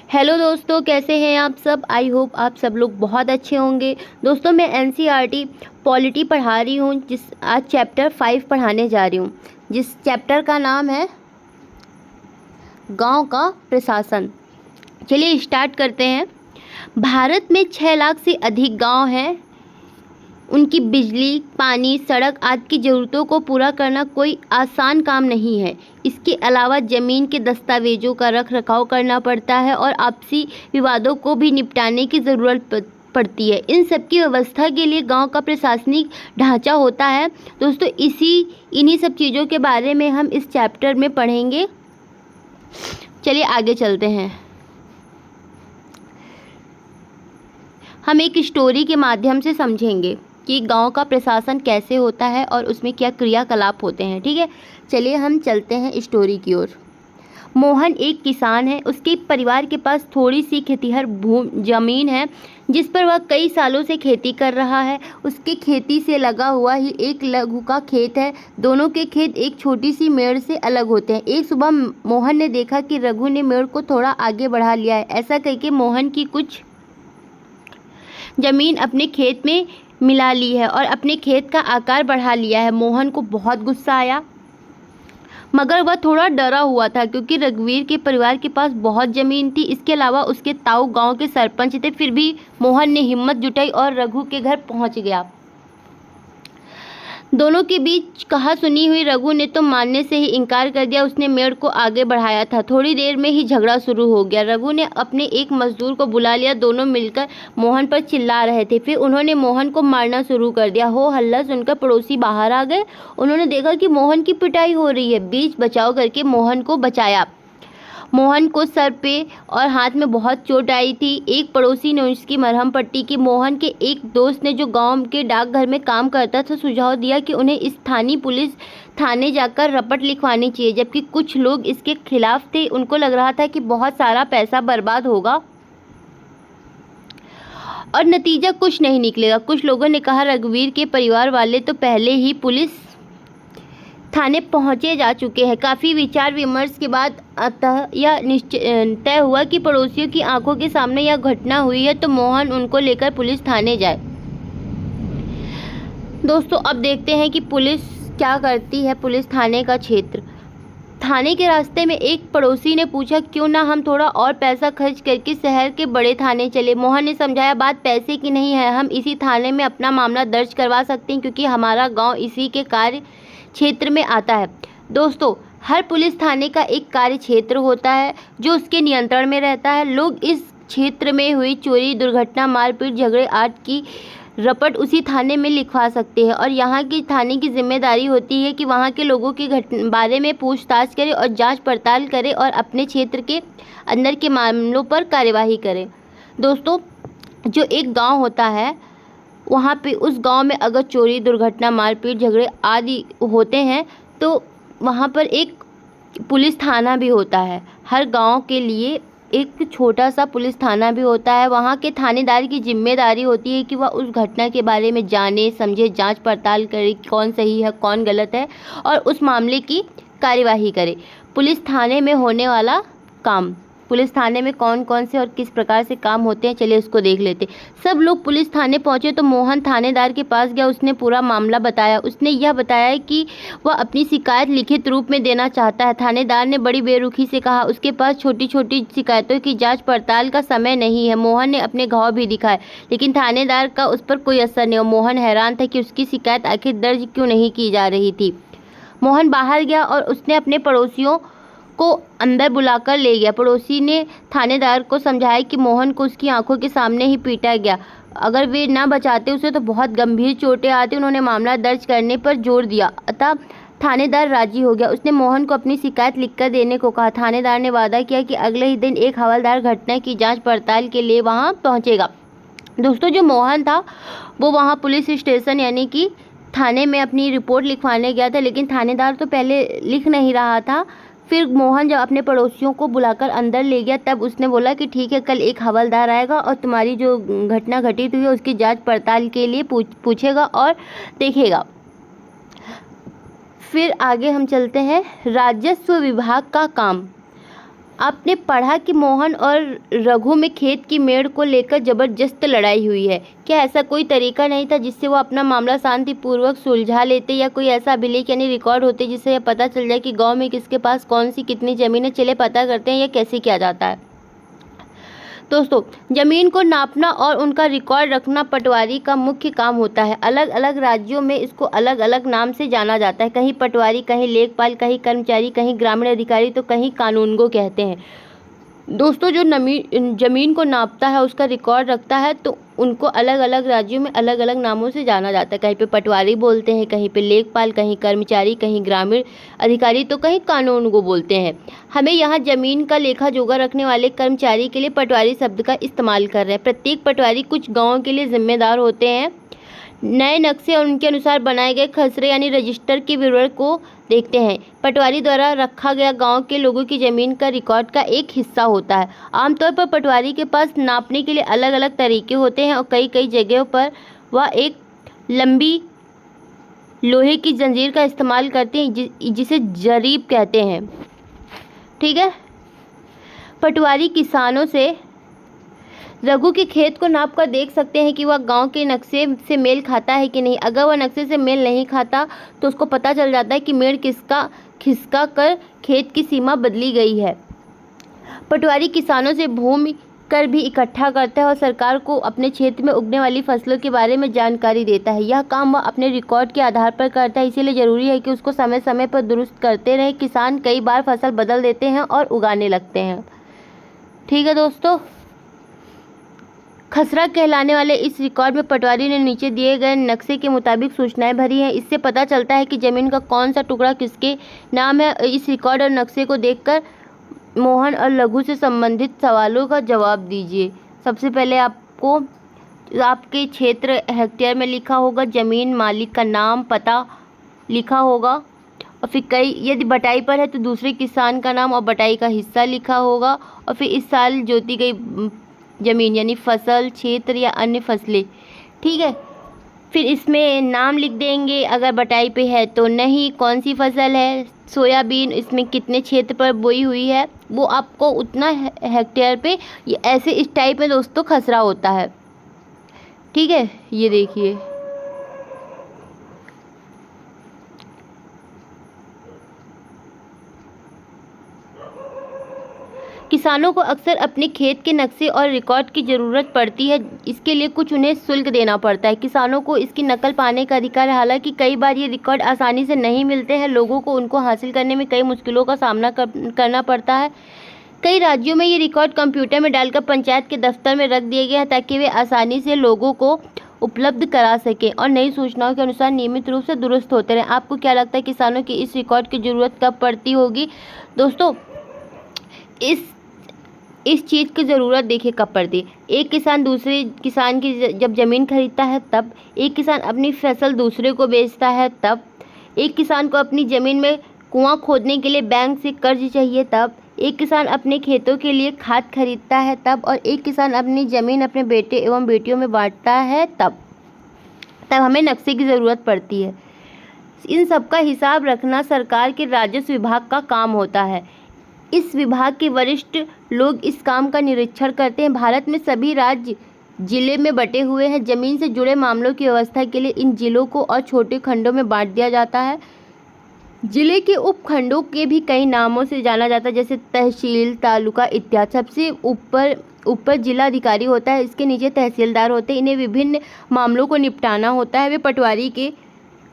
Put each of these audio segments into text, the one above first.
Hello दोस्तों, कैसे हैं आप सब। आई होप आप सब लोग बहुत अच्छे होंगे। दोस्तों, मैं एनसीईआरटी पॉलिटी पढ़ा रही हूँ, आज चैप्टर 5 पढ़ाने जा रही हूँ, जिस चैप्टर का नाम है गांव का प्रशासन। चलिए स्टार्ट करते हैं। भारत में 6 लाख से अधिक गांव हैं। उनकी बिजली, पानी, सड़क आदि की ज़रूरतों को पूरा करना कोई आसान काम नहीं है। इसके अलावा ज़मीन के दस्तावेजों का रख रखाव करना पड़ता है और आपसी विवादों को भी निपटाने की ज़रूरत पड़ती है। इन सब की व्यवस्था के लिए गांव का प्रशासनिक ढांचा होता है। दोस्तों, इन्हीं सब चीज़ों के बारे में हम इस चैप्टर में पढ़ेंगे। चलिए आगे चलते हैं। हम एक स्टोरी के माध्यम से समझेंगे कि गांव का प्रशासन कैसे होता है और उसमें क्या क्रियाकलाप होते हैं। ठीक है, चलिए हम चलते हैं स्टोरी की ओर। मोहन एक किसान है। उसके परिवार के पास थोड़ी सी खेतिहर ज़मीन है जिस पर वह कई सालों से खेती कर रहा है। उसके खेती से लगा हुआ ही एक रघु का खेत है। दोनों के खेत एक छोटी सी मेड़ से अलग होते हैं। एक सुबह मोहन ने देखा कि रघु ने मेड़ को थोड़ा आगे बढ़ा लिया है। ऐसा करके मोहन की कुछ ज़मीन अपने खेत में मिला ली है और अपने खेत का आकार बढ़ा लिया है। मोहन को बहुत गुस्सा आया, मगर वह थोड़ा डरा हुआ था क्योंकि रघुवीर के परिवार के पास बहुत ज़मीन थी। इसके अलावा उसके ताऊ गांव के सरपंच थे। फिर भी मोहन ने हिम्मत जुटाई और रघु के घर पहुंच गया। दोनों के बीच कहा सुनी हुई रघु ने तो मानने से ही इनकार कर दिया। उसने मेड़ को आगे बढ़ाया था। थोड़ी देर में ही झगड़ा शुरू हो गया। रघु ने अपने एक मजदूर को बुला लिया। दोनों मिलकर मोहन पर चिल्ला रहे थे। फिर उन्होंने मोहन को मारना शुरू कर दिया। हो हल्ला सुनकर पड़ोसी बाहर आ गए। उन्होंने देखा कि मोहन की पिटाई हो रही है। बीच बचाव करके मोहन को बचाया। मोहन को सर पे और हाथ में बहुत चोट आई थी। एक पड़ोसी ने उसकी मरहम पट्टी की। मोहन के एक दोस्त ने, जो गांव के डाकघर में काम करता था, सुझाव दिया कि उन्हें स्थानीय पुलिस थाने जाकर रपट लिखवानी चाहिए, जबकि कुछ लोग इसके खिलाफ थे। उनको लग रहा था कि बहुत सारा पैसा बर्बाद होगा और नतीजा कुछ नहीं निकलेगा। कुछ लोगों ने कहा रघुवीर के परिवार वाले तो पहले ही पुलिस थाने पहुंचे जा चुके हैं। काफ़ी विचार विमर्श के बाद अतः यह निश्चय तय हुआ कि पड़ोसियों की आंखों के सामने यह घटना हुई है तो मोहन उनको लेकर पुलिस थाने जाए। दोस्तों, अब देखते हैं कि पुलिस क्या करती है। पुलिस थाने का क्षेत्र। थाने के रास्ते में एक पड़ोसी ने पूछा, क्यों ना हम थोड़ा और पैसा खर्च करके शहर के बड़े थाने चले। मोहन ने समझाया, बात पैसे की नहीं है, हम इसी थाने में अपना मामला दर्ज करवा सकते हैं क्योंकि हमारा गाँव इसी के कार्य क्षेत्र में आता है। दोस्तों, हर पुलिस थाने का एक कार्य क्षेत्र होता है जो उसके नियंत्रण में रहता है। लोग इस क्षेत्र में हुई चोरी, दुर्घटना, मारपीट, झगड़े आदि की रपट उसी थाने में लिखवा सकते हैं और यहाँ की थाने की जिम्मेदारी होती है कि वहाँ के लोगों के बारे में पूछताछ करे और जांच पड़ताल करे और अपने क्षेत्र के अंदर के मामलों पर कार्यवाही करे। दोस्तों, जो एक गाँव होता है, वहाँ पे उस गांव में अगर चोरी, दुर्घटना, मारपीट, झगड़े आदि होते हैं तो वहाँ पर एक पुलिस थाना भी होता है। हर गांव के लिए एक छोटा सा पुलिस थाना भी होता है। वहाँ के थानेदार की जिम्मेदारी होती है कि वह उस घटना के बारे में जाने समझे, जांच पड़ताल करे, कौन सही है कौन गलत है और उस मामले की कार्यवाही करे। पुलिस थाने में होने वाला काम, पुलिस थाने में कौन कौन से और किस प्रकार से काम होते हैं, चलिए उसको देख लेते। सब लोग पुलिस थाने पहुंचे तो मोहन थानेदार के पास गया। उसने पूरा मामला बताया। उसने यह बताया कि वह अपनी शिकायत लिखित रूप में देना चाहता है। थानेदार ने बड़ी बेरुखी से कहा, उसके पास छोटी छोटी शिकायतों की जांच पड़ताल का समय नहीं है। मोहन ने अपने घाव भी दिखाए, लेकिन थानेदार का उस पर कोई असर नहीं। मोहन हैरान था कि उसकी शिकायत आखिर दर्ज क्यों नहीं की जा रही थी। मोहन बाहर गया और उसने अपने पड़ोसियों को अंदर बुलाकर ले गया। पड़ोसी ने थानेदार को समझाया कि मोहन को उसकी आंखों के सामने ही पीटा गया। अगर वे ना बचाते उसे तो बहुत गंभीर चोटें आती। उन्होंने मामला दर्ज करने पर जोर दिया, अतः थानेदार राजी हो गया। उसने मोहन को अपनी शिकायत लिखकर देने को कहा। थानेदार ने वादा किया कि अगले ही दिन एक हवलदार घटना की जाँच पड़ताल के लिए वहाँ पहुँचेगा। दोस्तों, जो मोहन था वो वहाँ पुलिस स्टेशन यानी कि थाने में अपनी रिपोर्ट लिखवाने गया था, लेकिन थानेदार तो पहले लिख नहीं रहा था। फिर मोहन जब अपने पड़ोसियों को बुलाकर अंदर ले गया तब उसने बोला कि ठीक है, कल एक हवलदार आएगा और तुम्हारी जो घटना घटित हुई है उसकी जांच पड़ताल के लिए पूछेगा और देखेगा। फिर आगे हम चलते हैं। राजस्व विभाग का काम। आपने पढ़ा कि मोहन और रघु में खेत की मेड़ को लेकर जबरदस्त लड़ाई हुई है। क्या ऐसा कोई तरीका नहीं था जिससे वो अपना मामला शांतिपूर्वक सुलझा लेते, या कोई ऐसा अभिलेख यानी रिकॉर्ड होते जिससे यह पता चल जाए कि गांव में किसके पास कौन सी कितनी ज़मीन है? चले पता करते हैं यह कैसे किया जाता है। दोस्तों, ज़मीन को नापना और उनका रिकॉर्ड रखना पटवारी का मुख्य काम होता है। अलग अलग राज्यों में इसको अलग अलग नाम से जाना जाता है। कहीं पटवारी, कहीं लेखपाल, कहीं कर्मचारी, कहीं ग्रामीण अधिकारी, तो कहीं कानूनगो कहते हैं। दोस्तों, जो ज़मीन को नापता है, उसका रिकॉर्ड रखता है, तो उनको अलग अलग राज्यों में अलग अलग नामों से जाना जाता है। कहीं पे पटवारी बोलते हैं, कहीं पे लेखपाल, कहीं कर्मचारी, कहीं ग्रामीण अधिकारी, तो कहीं कानूनगो बोलते हैं। हमें यहाँ ज़मीन का लेखा जोखा रखने वाले कर्मचारी के लिए पटवारी शब्द का इस्तेमाल कर रहे हैं। प्रत्येक पटवारी कुछ गाँवों के लिए जिम्मेदार होते हैं। नए नक्शे और उनके अनुसार बनाए गए खसरे यानी रजिस्टर के विवरण को देखते हैं। पटवारी द्वारा रखा गया गांव के लोगों की ज़मीन का रिकॉर्ड का एक हिस्सा होता है। आमतौर पर पटवारी के पास नापने के लिए अलग अलग तरीके होते हैं और कई कई जगहों पर वह एक लंबी लोहे की जंजीर का इस्तेमाल करते हैं जिसे जरीब कहते हैं। ठीक है। पटवारी किसानों से रघु के खेत को नाप कर देख सकते हैं कि वह गांव के नक्शे से मेल खाता है कि नहीं। अगर वह नक्शे से मेल नहीं खाता तो उसको पता चल जाता है कि मेड़ खिसका कर खेत की सीमा बदली गई है। पटवारी किसानों से भूमि कर भी इकट्ठा करता है और सरकार को अपने क्षेत्र में उगने वाली फसलों के बारे में जानकारी देता है। यह काम वह अपने रिकॉर्ड के आधार पर करता है, इसीलिए ज़रूरी है कि उसको समय समय पर दुरुस्त करते रहे। किसान कई बार फसल बदल देते हैं और उगाने लगते हैं। ठीक है दोस्तों, खसरा कहलाने वाले इस रिकॉर्ड में पटवारी ने नीचे दिए गए नक्शे के मुताबिक सूचनाएं भरी हैं। इससे पता चलता है कि ज़मीन का कौन सा टुकड़ा किसके नाम है। इस रिकॉर्ड और नक्शे को देखकर मोहन और लघु से संबंधित सवालों का जवाब दीजिए। सबसे पहले आपको आपके क्षेत्र हेक्टेयर में लिखा होगा, ज़मीन मालिक का नाम पता लिखा होगा, और फिर यदि बटाई पर है तो दूसरे किसान का नाम और बटाई का हिस्सा लिखा होगा, और फिर इस साल जोती गई ज़मीन यानी फसल, क्षेत्र या अन्य फसलें। ठीक है। फिर इसमें नाम लिख देंगे, अगर बटाई पे है तो नहीं, कौन सी फसल है, सोयाबीन इसमें कितने क्षेत्र पर बोई हुई है, वो आपको उतना हेक्टेयर पे, ये ऐसे इस टाइप में दोस्तों खसरा होता है। ठीक है, ये देखिए किसानों को अक्सर अपने खेत के नक्शे और रिकॉर्ड की ज़रूरत पड़ती है। इसके लिए कुछ उन्हें शुल्क देना पड़ता है। किसानों को इसकी नकल पाने का अधिकार है। हालांकि कई बार ये रिकॉर्ड आसानी से नहीं मिलते हैं। लोगों को उनको हासिल करने में कई मुश्किलों का सामना करना पड़ता है। कई राज्यों में ये रिकॉर्ड कंप्यूटर में डालकर पंचायत के दफ्तर में रख दिए गए हैं ताकि वे आसानी से लोगों को उपलब्ध करा सकें और नई सूचनाओं के अनुसार नियमित रूप से दुरुस्त होते रहें। आपको क्या लगता है किसानों की इस रिकॉर्ड की ज़रूरत कब पड़ती होगी? दोस्तों, इस चीज़ की ज़रूरत देखिए कब पड़ती है। एक किसान दूसरे किसान की जब ज़मीन खरीदता है तब, एक किसान अपनी फसल दूसरे को बेचता है तब, एक किसान को अपनी ज़मीन में कुआं खोदने के लिए बैंक से कर्ज चाहिए तब, एक किसान अपने खेतों के लिए खाद खरीदता है तब, और एक किसान अपनी ज़मीन अपने बेटे एवं बेटियों में बांटता है तब हमें नक्शे की ज़रूरत पड़ती है। इन सब का हिसाब रखना सरकार के राजस्व विभाग का काम होता है। इस विभाग के वरिष्ठ लोग इस काम का निरीक्षण करते हैं। भारत में सभी राज्य जिले में बटे हुए हैं। ज़मीन से जुड़े मामलों की व्यवस्था के लिए इन जिलों को और छोटे खंडों में बांट दिया जाता है। जिले के उपखंडों के भी कई नामों से जाना जाता है, जैसे तहसील, तालुका इत्यादि। सबसे ऊपर जिला अधिकारी होता है, इसके नीचे तहसीलदार होते हैं। इन्हें विभिन्न मामलों को निपटाना होता है। वे पटवारी के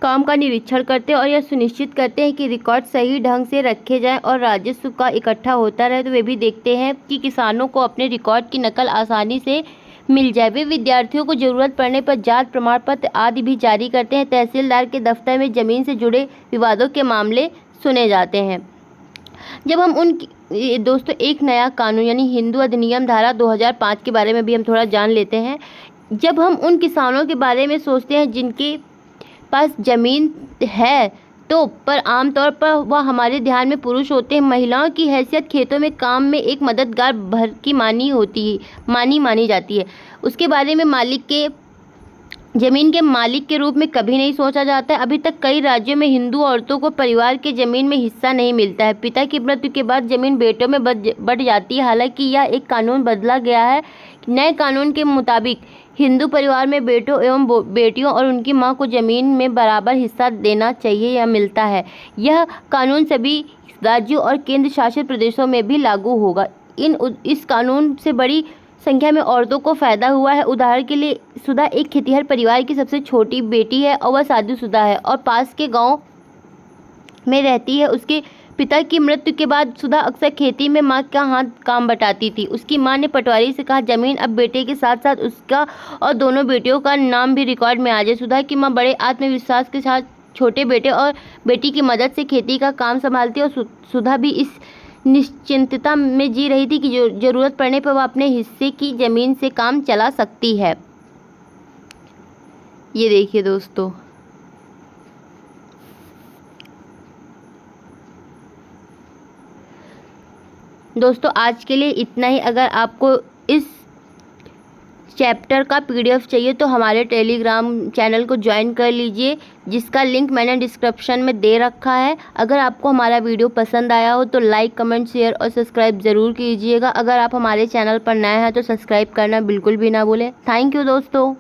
काम का निरीक्षण करते हैं और यह सुनिश्चित करते हैं कि रिकॉर्ड सही ढंग से रखे जाएं और राजस्व का इकट्ठा होता रहे। तो वे भी देखते हैं कि किसानों को अपने रिकॉर्ड की नकल आसानी से मिल जाए। वे विद्यार्थियों को ज़रूरत पड़ने पर जात प्रमाण पत्र आदि भी जारी करते हैं। तहसीलदार के दफ्तर में ज़मीन से जुड़े विवादों के मामले सुने जाते हैं। जब हम दोस्तों एक नया कानून यानी हिंदू अधिनियम धारा 2005 के बारे में भी हम थोड़ा जान लेते हैं। जब हम उन किसानों के बारे में सोचते हैं जिनके पास ज़मीन है तो पर आमतौर पर वह हमारे ध्यान में पुरुष होते हैं। महिलाओं की हैसियत खेतों में काम में एक मददगार भर की मानी जाती है। उसके बारे में मालिक के जमीन के मालिक के रूप में कभी नहीं सोचा जाता है। अभी तक कई राज्यों में हिंदू औरतों को परिवार के जमीन में हिस्सा नहीं मिलता है। पिता की मृत्यु के बाद जमीन बेटों में बढ़ जाती है। हालांकि यह एक कानून बदला गया है। नए कानून के मुताबिक हिंदू परिवार में बेटों एवं बेटियों और उनकी मां को जमीन में बराबर हिस्सा देना चाहिए या मिलता है। यह कानून सभी राज्यों और केंद्र शासित प्रदेशों में भी लागू होगा। इस कानून से बड़ी संख्या में औरतों को फायदा हुआ है। उदाहरण के लिए सुधा एक खेतिहर परिवार की सबसे छोटी बेटी है और वह शादीशुदा है और पास के गांव में रहती है। उसके पिता की मृत्यु के बाद सुधा अक्सर खेती में मां का हाथ काम बटाती थी। उसकी मां ने पटवारी से कहा जमीन अब बेटे के साथ साथ उसका और दोनों बेटियों का नाम भी रिकॉर्ड में आ जाए। सुधा की मां बड़े आत्मविश्वास के साथ छोटे बेटे और बेटी की मदद से खेती का काम संभालती और सुधा भी इस निश्चिंतता में जी रही थी कि जरूरत पड़ने पर वह अपने हिस्से की जमीन से काम चला सकती है। ये देखिए दोस्तों आज के लिए इतना ही। अगर आपको इस चैप्टर का PDF चाहिए तो हमारे टेलीग्राम चैनल को ज्वाइन कर लीजिए, जिसका लिंक मैंने डिस्क्रिप्शन में दे रखा है। अगर आपको हमारा वीडियो पसंद आया हो तो लाइक, कमेंट, शेयर और सब्सक्राइब ज़रूर कीजिएगा। अगर आप हमारे चैनल पर नए हैं तो सब्सक्राइब करना बिल्कुल भी ना भूलें। थैंक यू दोस्तों।